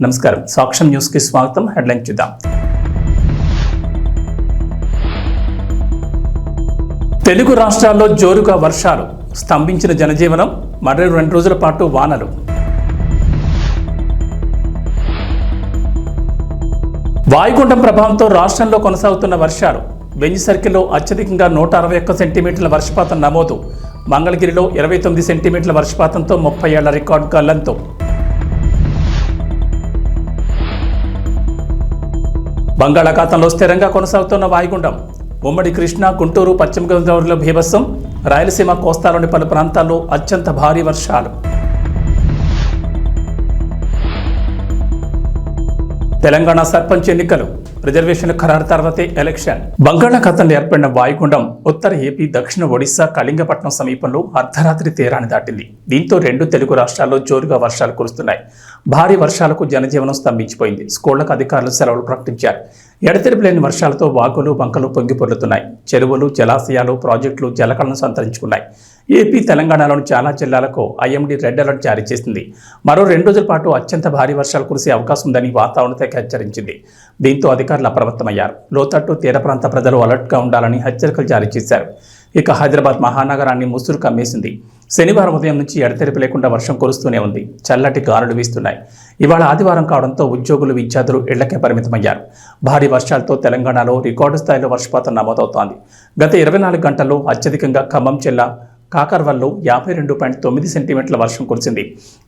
నమస్కారం, సాక్ష్యం న్యూస్ కి స్వాగతం. హెడ్లైన్ చూద్దాం. తెలుగు రాష్ట్రాల్లో జోరుగా వర్షాలు, స్తంభించిన జనజీవనం, మరో 2 రోజుల పాటు వానలు. వాయుగుండం ప్రభావంతో రాష్ట్రంలో కొనసాగుతున్న వర్షాలు. బెంజ్ సర్కిల్లో అత్యధికంగా 161 సెంటీమీటర్ల వర్షపాతం నమోదు. మంగళగిరిలో 29 సెంటీమీటర్ల వర్షపాతంతో 30 ఏళ్ల రికార్డు గల్లంతో. బంగాళాఖాతంలో స్థిరంగా కొనసాగుతున్న వాయుగుండం. ఉమ్మడి కృష్ణా, గుంటూరు, పశ్చిమ గోదావరిలో బీభత్సం. రాయలసీమ, కోస్తాలోని పలు ప్రాంతాల్లో అత్యంత భారీ వర్షాలు. తెలంగాణ సర్పంచ్ ఎన్నికలు, రిజర్వేషన్ల ఖరారు తర్వాతే ఎలక్షన్. బంగాళాఖాతంలో ఏర్పడిన వాయుగుండం ఉత్తర ఏపీ, దక్షిణ ఒడిశా, కళింగపట్నం సమీపంలో అర్ధరాత్రి తీరాన్ని దాటింది. దీంతో 2 తెలుగు రాష్ట్రాల్లో జోరుగా వర్షాలు కురుస్తున్నాయి. భారీ వర్షాలకు జనజీవనం స్తంభించిపోయింది. స్కూళ్లకు అధికారులు సెలవులు ప్రకటించారు. ఎడతెరిపి లేని వర్షాలతో వాగులు, బంకలు పొంగి పొర్లుతున్నాయి. చెరువులు, జలాశయాలు, ప్రాజెక్టులు జలకళను సంతరించుకున్నాయి. ఏపీ, తెలంగాణలోని చాలా జిల్లాలకు ఐఎండీ రెడ్ అలర్ట్ జారీ చేసింది. మరో 2 రోజుల పాటు అత్యంత భారీ వర్షాలు కురిసే అవకాశం ఉందని వాతావరణ శాఖ హెచ్చరించింది. దీంతో అధికారులు అప్రమత్తమయ్యారు. లోతట్టు, తీర ప్రాంత ప్రజలు అలర్ట్గా ఉండాలని హెచ్చరికలు జారీ చేశారు. ఇక హైదరాబాద్ మహానగరాన్ని ముసురు కమ్మేసింది. శనివారం ఉదయం నుంచి ఎడతెరిపి లేకుండా వర్షం కురుస్తూనే ఉంది. చల్లటి గాలులు వీస్తున్నాయి. ఇవాళ ఆదివారం కావడంతో ఉద్యోగులు, విద్యార్థులు ఇళ్లకే పరిమితమయ్యారు. భారీ వర్షాలతో తెలంగాణలో రికార్డు స్థాయిలో వర్షపాతం నమోదవుతోంది. గత 24 గంటల్లో అత్యధికంగా ఖమ్మం జిల్లా కాకర్వల్లో 52.9 సెంటీమీటర్ల వర్షం కురిసింది.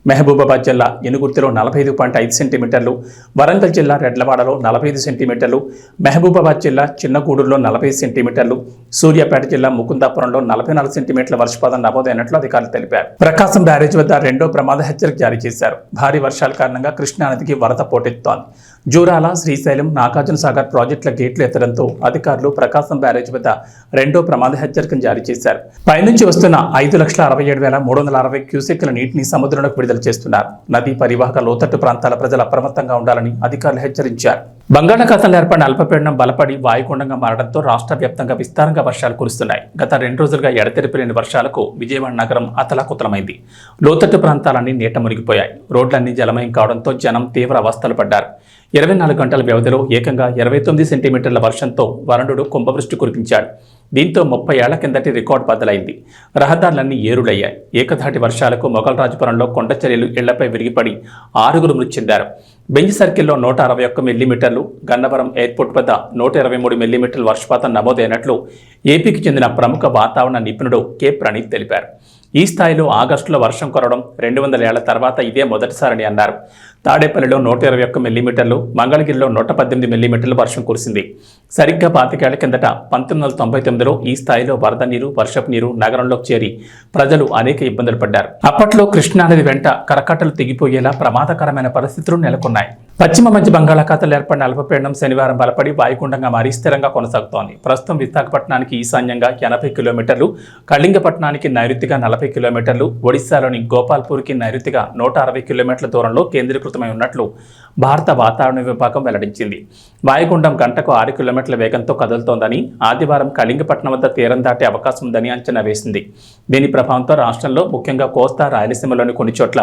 మహబూబాబాద్ జిల్లా ఎనుగుర్తిలో 45.5 సెంటీమీటర్లు, వరంగల్ జిల్లా రెడ్లవాడలో 45 సెంటీమీటర్లు, మహబూబాబాద్ జిల్లా చిన్నగూడూరులో 40 సెంటీమీటర్లు, సూర్యాపేట జిల్లా ముకుందాపురంలో 44 సెంటీమీటర్ల వర్షపాతం నమోదైనట్లు అధికారులు తెలిపారు. ప్రకాశం బ్యారేజ్ వద్ద 2వ ప్రమాద హెచ్చరిక జారీ చేశారు. భారీ వర్షాల కారణంగా కృష్ణానదికి వరద పోటెత్తుతోంది. జూరాల, శ్రీశైలం, నాగార్జున సాగర్ ప్రాజెక్టుల గేట్లు ఎత్తడంతో అధికారులు ప్రకాశం బ్యారేజ్ వద్ద 2వ ప్రమాద హెచ్చరికను జారీ చేశారు. పైనుంచి వస్తున్న 5,67,360 క్యూసెక్కుల నీటిని సముద్రంలోకి విడుదల చేస్తున్నారు. నదీ పరివాహక లోతట్టు ప్రాంతాల ప్రజలు అప్రమత్తంగా ఉండాలని అధికారులు హెచ్చరించారు. బంగాళాఖాతంలో ఏర్పడిన అల్పపీడనం బలపడి వాయుగుండంగా మారడంతో రాష్ట్ర వ్యాప్తంగా విస్తారంగా వర్షాలు కురుస్తున్నాయి. గత 2 రోజులుగా ఎడతెరిపి లేని వర్షాలకు విజయవాడ నగరం అతలాకుతలమైంది. లోతట్టు ప్రాంతాలన్నీ నీట మునిగిపోయాయి. రోడ్లన్నీ జలమయం కావడంతో జనం తీవ్ర అవస్థలు పడ్డారు. 24 గంటల వ్యవధిలో ఏకంగా 29 సెంటీమీటర్ల వర్షంతో వరుణుడు కుంభవృష్టి కురిపించాడు. దీంతో 30 ఏళ్ల కిందటి రికార్డు బద్దలైంది. రహదారులన్నీ ఏరులయ్యాయి. ఏకధాటి వర్షాలకు మొగల్రాజపురంలో కొండచర్యలు ఇళ్లపై విరిగిపడి 6గురు మృతి చెందారు. బెంజ్ సర్కిల్లో 161 మిల్లీమీటర్లు, గన్నవరం ఎయిర్పోర్ట్ వద్ద 123 మిల్లీమీటర్ల వర్షపాతం నమోదైనట్లు ఏపీకి చెందిన ప్రముఖ వాతావరణ నిపుణుడు కె ప్రణీత్ తెలిపారు. ఈ స్థాయిలో ఆగస్టులో వర్షం కురవడం 200 ఏళ్ల తర్వాత ఇదే మొదటిసారని అన్నారు. తాడేపల్లిలో 121 మిల్లీమీటర్లు, మంగళగిరిలో 118 మిల్లీమీటర్లు వర్షం కురిసింది. సరిగ్గా 25 ఏళ్ల కిందట 1999లో ఈ స్థాయిలో వరద నీరు, వర్షపు నీరు నగరంలోకి చేరి ప్రజలు అనేక ఇబ్బందులు పడ్డారు. అప్పట్లో కృష్ణానది వెంట కరకట్టలు తెగిపోయేలా ప్రమాదకరమైన పరిస్థితులు నెలకొన్నాయి. పశ్చిమ మధ్య బంగాళాఖాతంలో ఏర్పడిన అల్పపీడనం శనివారం బలపడి వాయుగుండంగా మారి స్థిరంగా కొనసాగుతోంది. ప్రస్తుతం విశాఖపట్నానికి ఈశాన్యంగా 80 కిలోమీటర్లు, కళింగపట్నానికి నైరుతిగా 40 కిలోమీటర్లు, ఒడిశాలోని గోపాల్పూర్కి నైరుతిగా 160 కిలోమీటర్ల దూరంలో కేంద్రీకృతమై ఉన్నట్లు భారత వాతావరణ విభాగం వెల్లడించింది. వాయుగుండం గంటకు 6 కిలోమీటర్ల వేగంతో కదులుతోందని, ఆదివారం కళింగపట్నం వద్ద తీరం దాటే అవకాశం ఉందని అంచనా వేసింది. దీని ప్రభావంతో రాష్ట్రంలో ముఖ్యంగా కోస్తా, రాయలసీమలోని కొన్ని చోట్ల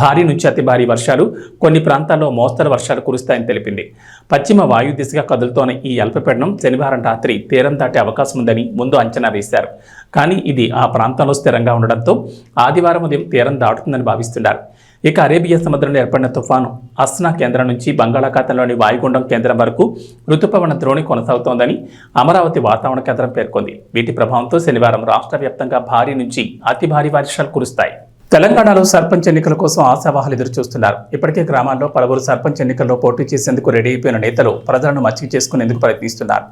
భారీ నుంచి అతి భారీ వర్షాలు, కొన్ని ప్రాంతాల్లో మోస్తరు వర్షాలు కురుస్తాయని తెలిపింది. పశ్చిమ వాయు దిశగా కదులుతోన్న ఈ అల్పపీడనం శనివారం రాత్రి తీరం దాటే అవకాశం ఉందని ముందు అంచనా వేశారు. కానీ ఇది ఆ ప్రాంతంలో స్థిరంగా ఉండడంతో ఆదివారం ఉదయం తీరం దాటుతుందని భావిస్తున్నారు. ఇక అరేబియా సముద్రంలో ఏర్పడిన తుఫాను అస్నా కేంద్రం నుంచి బంగాళాఖాతంలోని వాయుగుండం కేంద్రం వరకు రుతుపవన ద్రోణి కొనసాగుతోందని అమరావతి వాతావరణ కేంద్రం పేర్కొంది. వీటి ప్రభావంతో శనివారం రాష్ట్ర వ్యాప్తంగా భారీ నుంచి అతి భారీ వర్షాలు కురుస్తాయి. తెలంగాణలో సర్పంచ్ ఎన్నికల కోసం ఆశావాహులు ఎదురుచూస్తున్నారు. ఇప్పటికే గ్రామాల్లో పలువురు సర్పంచ్ ఎన్నికల్లో పోటీ చేసేందుకు రెడీ అయిపోయిన నేతలు ప్రజలను మచ్చిక చేసుకునేందుకు ప్రయత్నిస్తున్నారు.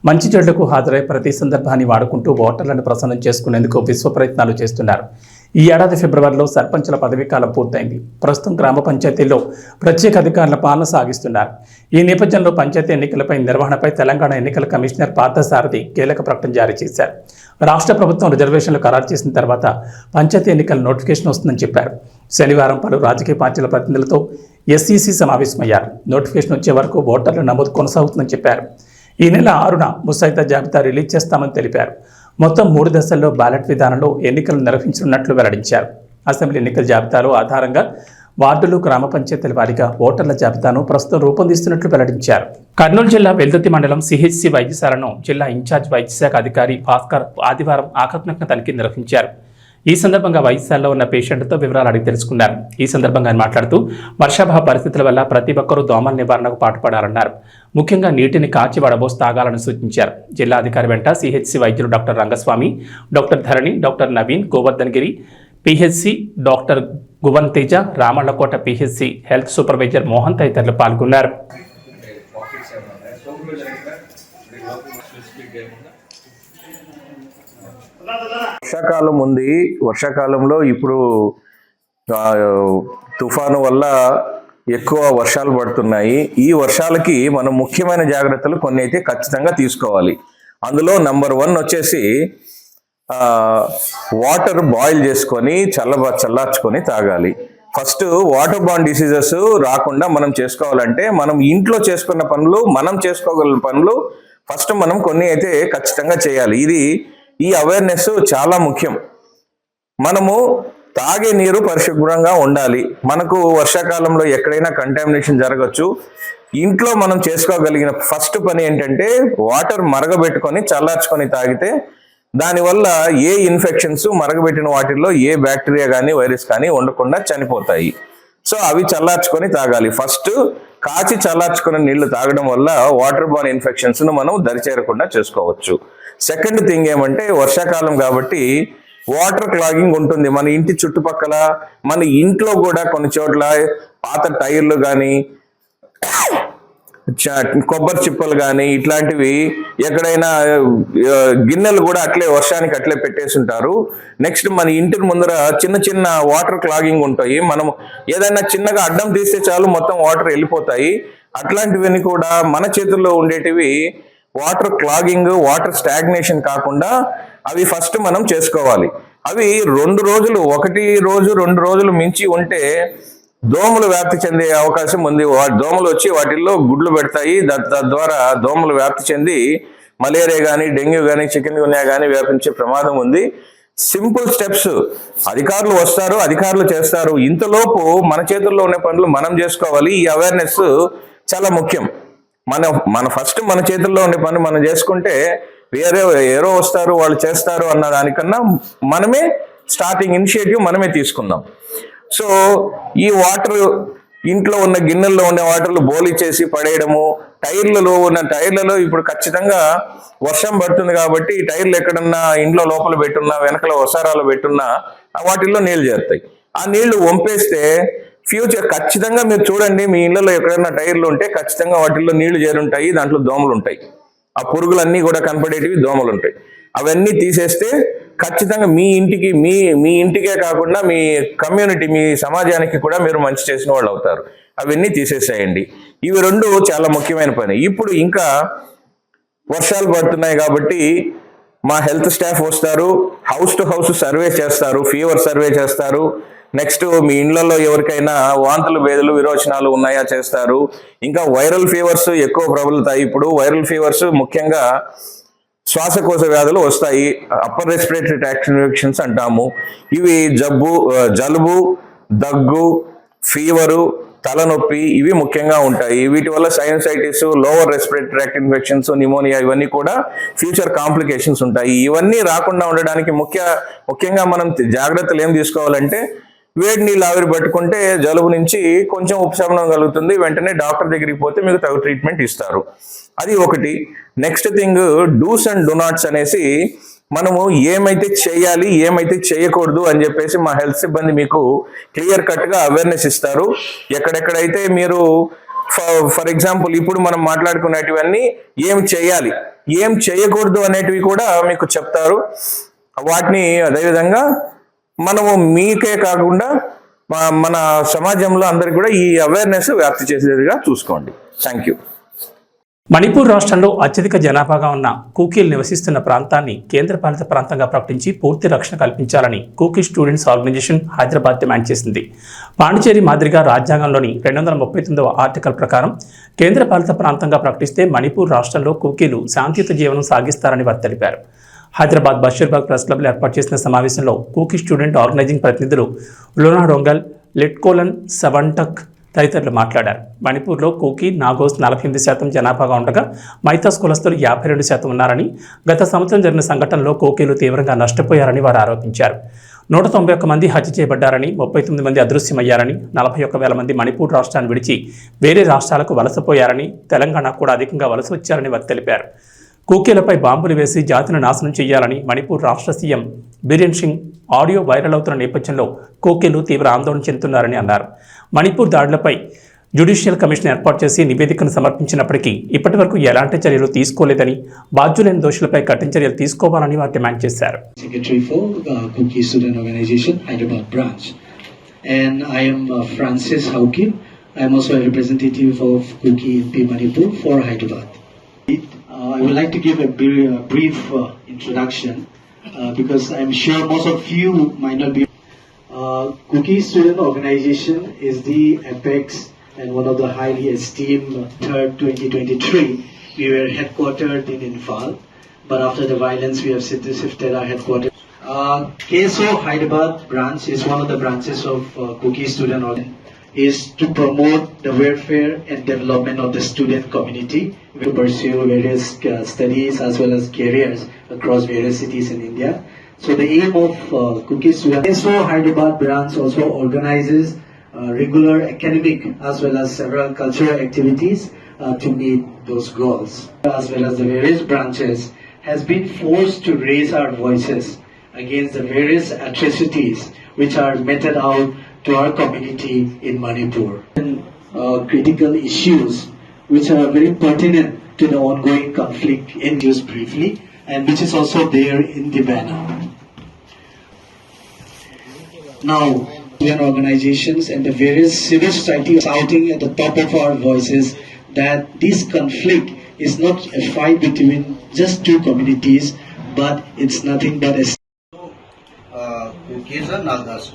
మంచి చెడులకు హాజరై ప్రతి సందర్భాన్ని వాడుకుంటూ ఓటర్లను ప్రసన్నం చేసుకునేందుకు విశ్వ ప్రయత్నాలు చేస్తున్నారు. ఈ ఏడాది ఫిబ్రవరిలో సర్పంచుల పదవీకాలం పూర్తయింది. ప్రస్తుతం గ్రామ పంచాయతీల్లో ప్రత్యేక అధికారుల పాలన సాగిస్తున్నారు. ఈ నేపథ్యంలో పంచాయతీ ఎన్నికలపై నిర్వహణపై తెలంగాణ ఎన్నికల కమిషనర్ పార్థసారథి కీలక ప్రకటన జారీ చేశారు. రాష్ట్ర ప్రభుత్వం రిజర్వేషన్లు ఖరారు చేసిన తర్వాత పంచాయతీ ఎన్నికల నోటిఫికేషన్ వస్తుందని చెప్పారు. శనివారం పలు రాజకీయ పార్టీల ప్రతినిధులతో ఎస్ఈసీ సమావేశమయ్యారు. నోటిఫికేషన్ వచ్చే వరకు ఓటర్ల నమోదు కొనసాగుతుందని చెప్పారు. ఈ నెల 6న ముసాయిదా జాబితా రిలీజ్ చేస్తామని తెలిపారు. మొత్తం 3 దశల్లో బ్యాలెట్ విధానంలో ఎన్నికలు నిర్వహించనున్నట్లు వెల్లడించారు. అసెంబ్లీ ఎన్నికల జాబితాలో ఆధారంగా వార్డులు, గ్రామ పంచాయతీల వారీగా ఓటర్ల జాబితాను ప్రస్తుతం రూపొందిస్తున్నట్లు వెల్లడించారు. కర్నూలు జిల్లా వెల్దుర్తి మండలం సిహెచ్సి వైద్యశాలను జిల్లా ఇన్ఛార్జ్ వైద్యశాఖ అధికారి భాస్కర్ ఆదివారం ఆకస్మిక తనిఖీ నిర్వహించారు. ఈ సందర్భంగా వైద్యశాలలో ఉన్న పేషెంట్తో వివరాలు అడిగి తెలుసుకున్నారు. ఈ సందర్భంగా ఆయన మాట్లాడుతూ వర్షాభావ పరిస్థితుల వల్ల ప్రతి ఒక్కరూ దోమల నివారణకు పాటుపడాలన్నారు. ముఖ్యంగా నీటిని కాచి వడబోసి తాగాలని సూచించారు. జిల్లా అధికారి వెంట సిహెచ్సి వైద్యులు doctor Rangaswamy, doctor Dharani, doctor Naveen, Govardhan Giri, PHC doctor Guvan Teja, Ramallakota PHC health supervisor Mohan తదితరులు పాల్గొన్నారు. వర్షాకాలం ఉంది. వర్షాకాలంలో ఇప్పుడు తుఫాను వల్ల ఎక్కువ వర్షాలు పడుతున్నాయి. ఈ వర్షాలకి మనం ముఖ్యమైన జాగ్రత్తలు కొన్ని అయితే ఖచ్చితంగా తీసుకోవాలి. అందులో నంబర్ 1 వచ్చేసి వాటర్ బాయిల్ చేసుకొని చల్లార్చుకొని తాగాలి. ఫస్ట్ వాటర్ బార్న్ డిసీజెస్ రాకుండా మనం చేసుకోవాలంటే మనం ఇంట్లో చేసుకున్న పనులు, మనం చేసుకోగల పనులు ఫస్ట్ మనం కొన్ని అయితే ఖచ్చితంగా చేయాలి. ఈ అవేర్నెస్ చాలా ముఖ్యం. మనము తాగే నీరు పరిశుభ్రంగా ఉండాలి. మనకు వర్షాకాలంలో ఎక్కడైనా కంటామినేషన్ జరగచ్చు. ఇంట్లో మనం చేసుకోగలిగిన ఫస్ట్ పని ఏంటంటే వాటర్ మరగబెట్టుకొని చల్లార్చుకొని తాగితే దానివల్ల ఏ ఇన్ఫెక్షన్స్, మరగబెట్టిన వాటిల్లో ఏ బ్యాక్టీరియా కానీ వైరస్ కానీ ఉండకుండా చనిపోతాయి. సో అవి చల్లార్చుకొని తాగాలి. ఫస్ట్ కాచి చల్లార్చుకున్న నీళ్లు తాగడం వల్ల వాటర్ బార్న్ ఇన్ఫెక్షన్స్ ను మనం దరిచేరకుండా చేసుకోవచ్చు. సెకండ్ థింగ్ ఏమంటే వర్షాకాలం కాబట్టి వాటర్ క్లాగింగ్ ఉంటుంది. మన ఇంటి చుట్టుపక్కల, మన ఇంట్లో కూడా కొన్ని చోట్ల పాత టైర్లు కానీ, కొబ్బరి చిప్పలు కానీ ఇట్లాంటివి ఎక్కడైనా గిన్నెలు కూడా అట్లే వర్షానికి అట్లే పెట్టేసి ఉంటారు. నెక్స్ట్ మన ఇంటి ముందర చిన్న చిన్న వాటర్ క్లాగింగ్ ఉంటాయి. మనం ఏదైనా చిన్నగా అడ్డం తీస్తే చాలు మొత్తం వాటర్ వెళ్ళిపోతాయి. అట్లాంటివన్నీ కూడా మన చేతుల్లో ఉండేటివి. వాటర్ క్లాగింగ్, వాటర్ స్టాగ్నేషన్ కాకుండా అవి ఫస్ట్ మనం చేసుకోవాలి. అవి 2 రోజులు, 1 రోజు 2 రోజులు మించి ఉంటే దోమలు వ్యాప్తి చెందే అవకాశం ఉంది. దోమలు వచ్చి వాటిల్లో గుడ్లు పెడతాయి. తద్వారా దోమలు వ్యాప్తి చెంది మలేరియా కానీ, డెంగ్యూ కానీ, చికెన్ గున్యా కానీ వ్యాపించే ప్రమాదం ఉంది. సింపుల్ స్టెప్స్ అధికారులు వస్తారు, అధికారులు చేస్తారు. ఇంతలోపు మన చేతుల్లో ఉన్న పనులు మనం చేసుకోవాలి. ఈ అవేర్నెస్ చాలా ముఖ్యం. మన ఫస్ట్ మన చేతుల్లో ఉండే పని మనం చేసుకుంటే ఎవరో వస్తారు, వాళ్ళు చేస్తారు అన్న దానికన్నా మనమే స్టార్టింగ్ ఇనిషియేటివ్ మనమే తీసుకుందాం. సో ఈ వాటర్ ఇంట్లో ఉన్న గిన్నెల్లో ఉన్న వాటర్లు బోలి చేసి పడేయడము, టైర్లలో ఇప్పుడు ఖచ్చితంగా వర్షం పడుతుంది కాబట్టి ఈ టైర్లు ఎక్కడన్నా ఇంట్లో లోపల పెట్టున్నా, వెనకల వసారాలు పెట్టున్నా వాటిల్లో నీళ్లు చేరుతాయి. ఆ నీళ్లు వంపేస్తే ఫ్యూచర్ ఖచ్చితంగా మీరు చూడండి, మీ ఇళ్లలో ఎక్కడైనా టైర్లు ఉంటే ఖచ్చితంగా వాటిల్లో నీళ్లు చేరుంటాయి. దాంట్లో దోమలు ఉంటాయి. ఆ పురుగులన్నీ కూడా కనపడేటివి దోమలు ఉంటాయి. అవన్నీ తీసేస్తే ఖచ్చితంగా మీ ఇంటికే కాకుండా మీ కమ్యూనిటీ, మీ సమాజానికి కూడా మీరు మంచి చేసిన వాళ్ళు అవుతారు. అవన్నీ తీసేసేయండి. ఇవి 2 చాలా ముఖ్యమైన పని. ఇప్పుడు ఇంకా వర్షాలు పడుతున్నాయి కాబట్టి మా హెల్త్ స్టాఫ్ వస్తారు, హౌస్ టు హౌస్ సర్వే చేస్తారు, ఫీవర్ సర్వే చేస్తారు. నెక్స్ట్ మీ ఇళ్లలో ఎవరికైనా వాంతులు, భేదులు, విరోచనాలు ఉన్నాయా చేస్తారు. ఇంకా వైరల్ ఫీవర్స్ ఎక్కువ ప్రబలుతాయి. ఇప్పుడు వైరల్ ఫీవర్స్ ముఖ్యంగా శ్వాసకోశ వ్యాధులు వస్తాయి. అప్పర్ రెస్పిరేటరీ ట్రాక్ట్ ఇన్ఫెక్షన్స్ అంటాము. ఇవి జలుబు, దగ్గు, ఫీవరు, తలనొప్పి ఇవి ముఖ్యంగా ఉంటాయి. వీటి వల్ల sinusitis, lower respiratory tract infections, pneumonia ఇవన్నీ కూడా ఫ్యూచర్ కాంప్లికేషన్స్ ఉంటాయి. ఇవన్నీ రాకుండా ఉండడానికి ముఖ్యంగా మనం జాగ్రత్తలు ఏం తీసుకోవాలంటే వేడి నీళ్ళు ఆవిరి పట్టుకుంటే జలుబు నుంచి కొంచెం ఉపశమనం కలుగుతుంది. వెంటనే డాక్టర్ దగ్గరికి పోతే మీకు తగు ట్రీట్మెంట్ ఇస్తారు. అది ఒకటి. Next thing dos and don'ts అనేసి మనము ఏమైతే చేయాలి, ఏమైతే చేయకూడదు అని చెప్పేసి మా హెల్త్ సిబ్బంది మీకు క్లియర్ కట్గా అవేర్నెస్ ఇస్తారు. ఎక్కడెక్కడైతే మీరు ఫర్ ఎగ్జాంపుల్ ఇప్పుడు మనం మాట్లాడుకునేటివన్నీ ఏం చేయాలి, ఏం చేయకూడదు అనేటివి కూడా మీకు చెప్తారు. వాటిని అదేవిధంగా మనము మీకే కాకుండా మన సమాజంలో అందరికీ కూడా ఈ అవేర్నెస్ వ్యాప్తి చేసేదిగా చూసుకోండి. Thank you. మణిపూర్ రాష్ట్రంలో అత్యధిక జనాభాగా ఉన్న కూకీలు నివసిస్తున్న ప్రాంతాన్ని కేంద్రపాలిత ప్రాంతంగా ప్రకటించి పూర్తి రక్షణ కల్పించాలని Kuki students organisation Hyderabad demand చేసింది. పాండిచేరి మాదిరిగా రాజ్యాంగంలోని 239వ ఆర్టికల్ ప్రకారం కేంద్రపాలిత ప్రాంతంగా ప్రకటిస్తే మణిపూర్ రాష్ట్రంలో కూకీలు శాంతియుత జీవనం సాగిస్తారని వారు తెలిపారు. హైదరాబాద్ బషీర్బాగ్ ప్రెస్ క్లబ్లో ఏర్పాటు చేసిన సమావేశంలో కూకీ స్టూడెంట్ ఆర్గనైజింగ్ ప్రతినిధులు లోనా డొంగల్, లిట్కోలన్ సవంటక్ తదితరులు మాట్లాడారు. మణిపూర్లో కూకీ, నాగోస్ 48% జనాభాగా ఉండగా మైతాస్ కులస్తులు 52% ఉన్నారని, గత సంవత్సరం జరిగిన సంఘటనలో కూకీలు తీవ్రంగా నష్టపోయారని వారు ఆరోపించారు. 191 మంది హత్య చేయబడ్డారని, 39 మంది అదృశ్యమయ్యారని, 41,000 మంది మణిపూర్ రాష్ట్రాన్ని విడిచి వేరే రాష్ట్రాలకు వలసపోయారని, తెలంగాణ కూడా అధికంగా వలస వచ్చారని వారు తెలిపారు. కూకీలపై బాంబులు వేసి జాతిని నాశనం చేయాలని మణిపూర్ రాష్ట్ర CM Biren Singh audio viral అవుతున్న నేపథ్యంలో కూకీలు తీవ్ర ఆందోళన చెందుతున్నారని అన్నారు. మణిపూర్ దాడులపై జ్యుడిషియల్ కమిషన్ ఏర్పాటు చేసి నివేదికను సమర్పించినప్పటికీ ఇప్పటి వరకు ఎలాంటి చర్యలు తీసుకోలేదని, బాధ్యులైన దోషులపై కఠిన చర్యలు తీసుకోవాలని వారు డిమాండ్ చేశారు. Secretary for Kuki Student Organization, Hyderabad branch, and I am Francis Haukim. I am also a representative of Kuki MP Manipur for Hyderabad. I would like to give a brief introduction because I am sure most of you might not be. Kuki Student Organization is the apex and one of the highly esteemed third 2023. We were headquartered in Imphal, but after the violence we have shifted our headquarters. KSO Hyderabad branch is one of the branches of Kuki Student Organization. Is to promote the welfare and development of the student community. We pursue various studies as well as careers across various cities in India. So the aim of Kuki Student KSO Hyderabad branch also organizes regular academic as well as several cultural activities to meet those goals. As well as the various branches has been forced to raise our voices against the various atrocities which are meted out to our community in Manipur. Critical issues which are very pertinent to the ongoing conflict induced briefly and which is also there in the banner. Now, organizations and the various civil society are shouting at the top of our voices that this conflict is not a fight between just two communities, but it's nothing but a Kukis and Nagas.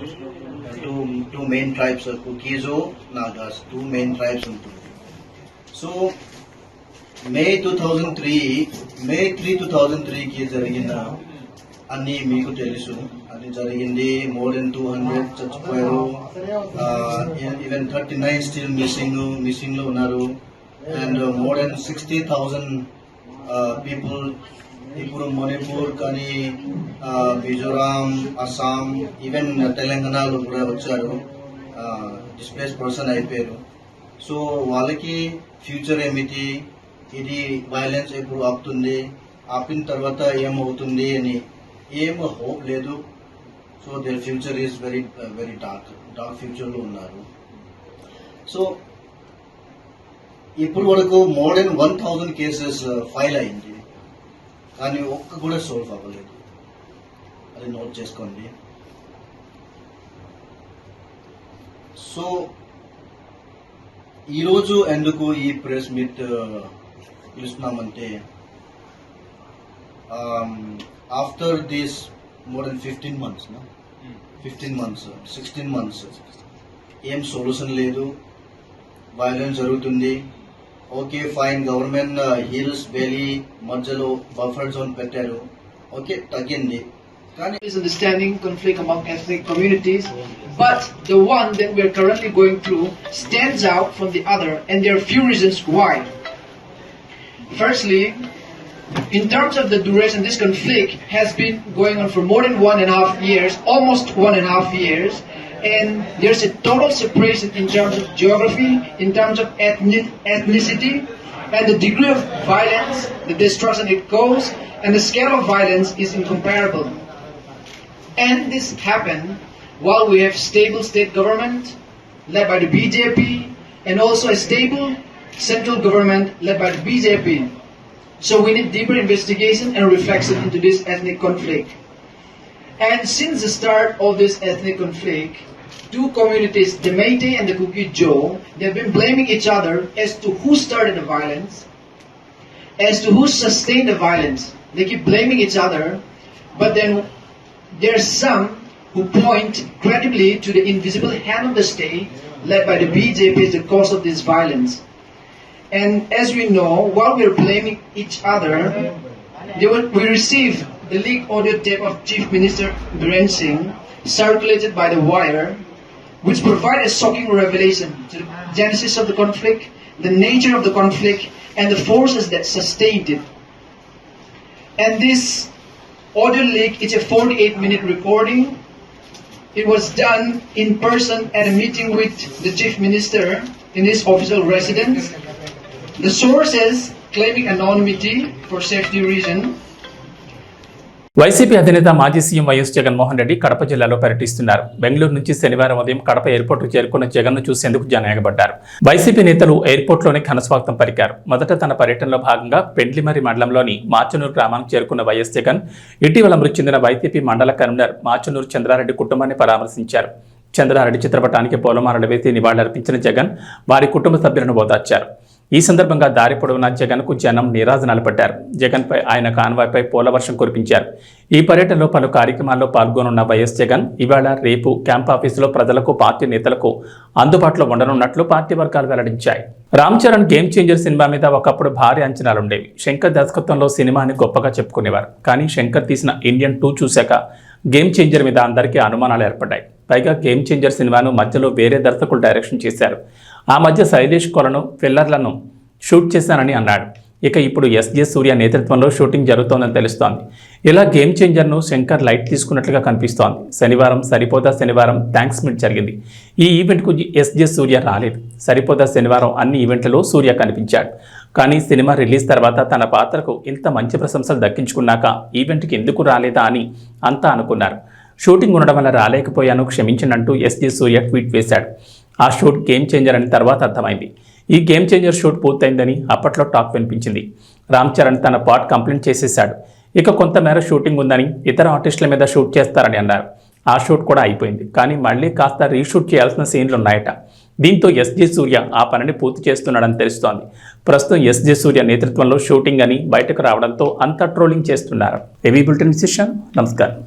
Two main tribes are Kukizo, Nagas. Two main tribes ఉంటుంది. So May 3, 2003కి జరిగిన అన్ని మీకు తెలుసు. అది జరిగింది. More than 200 చచ్చిపోయారు. Even 39 still missing లో ఉన్నారు. అండ్ మోర్ దెన్ 60,000 పీపుల్ ఇప్పుడు మణిపూర్ కానీ మిజోరాం, అస్సాం, ఈవెన్ తెలంగాణలో కూడా వచ్చారు. డిస్ప్లేస్ పర్సన్ అయిపోయారు. సో వాళ్ళకి ఫ్యూచర్ ఏమిటి, ఇది వైలెన్స్ ఎప్పుడు ఆపుతుంది, ఆపిన తర్వాత ఏమవుతుంది అని ఏం హోప్ లేదు. So their future is very very dark ఫ్యూచర్లో ఉన్నారు. సో ఇప్పుడు వరకు మోర్ దెన్ 1,000 కేసెస్ ఫైల్ అయింది, కానీ ఒక్క కూడా సాల్వ్ అవ్వలేదు. అది నోట్ చేసుకోండి. సో ఈరోజు ఎందుకు ఈ ప్రెస్ మీట్ పిలుస్తున్నామంటే, after this more than 16 months 16 months ఏం సొల్యూషన్ లేదు. వైలెన్స్ జరుగుతుంది. Okay fine, government hills valley మధ్యలో బఫర్ జోన్ పెట్టారు. ఓకే తగ్గింది. Misunderstanding, conflict among ethnic communities, but the one that we are currently going through stands out from the other, and there are few reasons why. Firstly, in terms of the duration, this conflict has been going on for more than 1.5 years, almost 1.5 years, and there's a total separation in terms of geography, in terms of ethnicity, and the degree of violence, the destruction it causes, and the scale of violence is incomparable. And this happened while we have stable state government led by the BJP and also a stable central government led by the BJP. So we need deeper investigation and reflection into this ethnic conflict. And since the start of this ethnic conflict, two communities, the Métis and the Kuki-Jo, they have been blaming each other as to who started the violence, as to who sustained the violence. They keep blaming each other, but then there are some who point credibly to the invisible hand of the state led by the BJP as the cause of this violence. And as we know, while we are blaming each other, we received the leaked audio tape of Chief Minister Biren Singh circulated by the wire, which provide a shocking revelation to the genesis of the conflict, the nature of the conflict, and the forces that sustained it. And this audio leak is a 48-minute recording. It was done in person at a meeting with the Chief Minister in his official residence. The sources claiming anonymity for safety reason. YCP అధినేత మాజీ CM YS Jaganmohan Reddy Kadapa జిల్లాలో పర్యటిస్తున్నారు. బెంగళూరు నుంచి శనివారం ఉదయం కడప ఎయిర్పోర్టుకు చేరుకున్న జగన్ను చూసేందుకు జనం ఎగబడ్డారు. వైసీపీ నేతలు ఎయిర్పోర్ట్లోనే ఘనస్వాగతం పలికారు. మొదట తన పర్యటనలో భాగంగా పెండ్లిమర్రి మండలంలోని మాచనూరు గ్రామానికి చేరుకున్న వైఎస్ జగన్ ఇటీవల మృతి చెందిన వైసీపీ మండల కన్వీనర్ మాచనూరు చంద్రారెడ్డి కుటుంబాన్ని పరామర్శించారు. చంద్రారెడ్డి చిత్రపటానికి పూలమాలలు వేసి నివాళులర్పించిన జగన్ వారి కుటుంబ సభ్యులను ఓదార్చారు. ఈ సందర్భంగా దారి పొడవునా జగన్కు జనం నీరాజనాలు పట్టారు. జగన్పై ఆయన కాన్వాయ్పై పూలవర్షం కురిపించారు. ఈ పర్యటనలో పలు కార్యక్రమాల్లో పాల్గొనున్న వైఎస్ జగన్ ఇవాళ రేపు క్యాంప్ ఆఫీసులో ప్రజలకు పార్టీ నేతలకు అందుబాటులో ఉండనున్నట్లు పార్టీ వర్గాలు వెల్లడించాయి. Ram Charan game changer cinema మీద ఒకప్పుడు భారీ అంచనాలుండేవి. శంకర్ దర్శకత్వంలో సినిమాని గొప్పగా చెప్పుకునేవారు. కానీ శంకర్ తీసిన ఇండియన్ 2 చూశాక గేమ్ చేంజర్ మీద అందరికీ అనుమానాలు ఏర్పడ్డాయి. పైగా గేమ్ చేంజర్ సినిమాను మధ్యలో వేరే దర్శకులు డైరెక్షన్ చేశారు. ఆ మధ్య శైలేష్ కొలను ఫిల్లర్లను షూట్ చేశానని అన్నాడు. ఇక ఇప్పుడు ఎస్జే సూర్య నేతృత్వంలో షూటింగ్ జరుగుతోందని తెలుస్తోంది. ఇలా గేమ్ చేంజర్ను శంకర్ లైట్ తీసుకున్నట్లుగా కనిపిస్తోంది. శనివారం సరిపోదా శనివారం థ్యాంక్స్ మీట్ జరిగింది. ఈ ఈవెంట్కు ఎస్జే సూర్య రాలేదు. సరిపోదా శనివారం అన్ని ఈవెంట్లలో సూర్య కనిపించాడు. కానీ సినిమా రిలీజ్ తర్వాత తన పాత్రకు ఇంత మంచి ప్రశంసలు దక్కించుకున్నాక ఈవెంట్కి ఎందుకు రాలేదా అని అంతా అనుకున్నారు. షూటింగ్ ఉండడం వల్ల రాలేకపోయాను, క్షమించనంటూ ఎస్జే సూర్య ట్వీట్ వేశాడు. ఆ షూట్ గేమ్ చేంజర్ అని తర్వాత అర్థమైంది. ఈ గేమ్ చేంజర్ షూట్ పూర్తయిందని అప్పట్లో టాక్ వినిపించింది. రామ్ చరణ్ తన పార్ట్ కంప్లీట్ చేసేశాడు. ఇక కొంతమేర షూటింగ్ ఉందని ఇతర ఆర్టిస్టుల మీద షూట్ చేస్తారని అన్నారు. ఆ షూట్ కూడా అయిపోయింది. కానీ మళ్ళీ కాస్త రీషూట్ చేయాల్సిన సీన్లు ఉన్నాయట. దీంతో ఎస్జే సూర్య ఆ పనిని పూర్తి చేస్తున్నాడని తెలుస్తోంది. ప్రస్తుతం ఎస్జే సూర్య నేతృత్వంలో షూటింగ్ అని బయటకు రావడంతో అంతా ట్రోలింగ్ చేస్తున్నారు. ఏవీ బులెటిన్ విశేషం. నమస్కారం.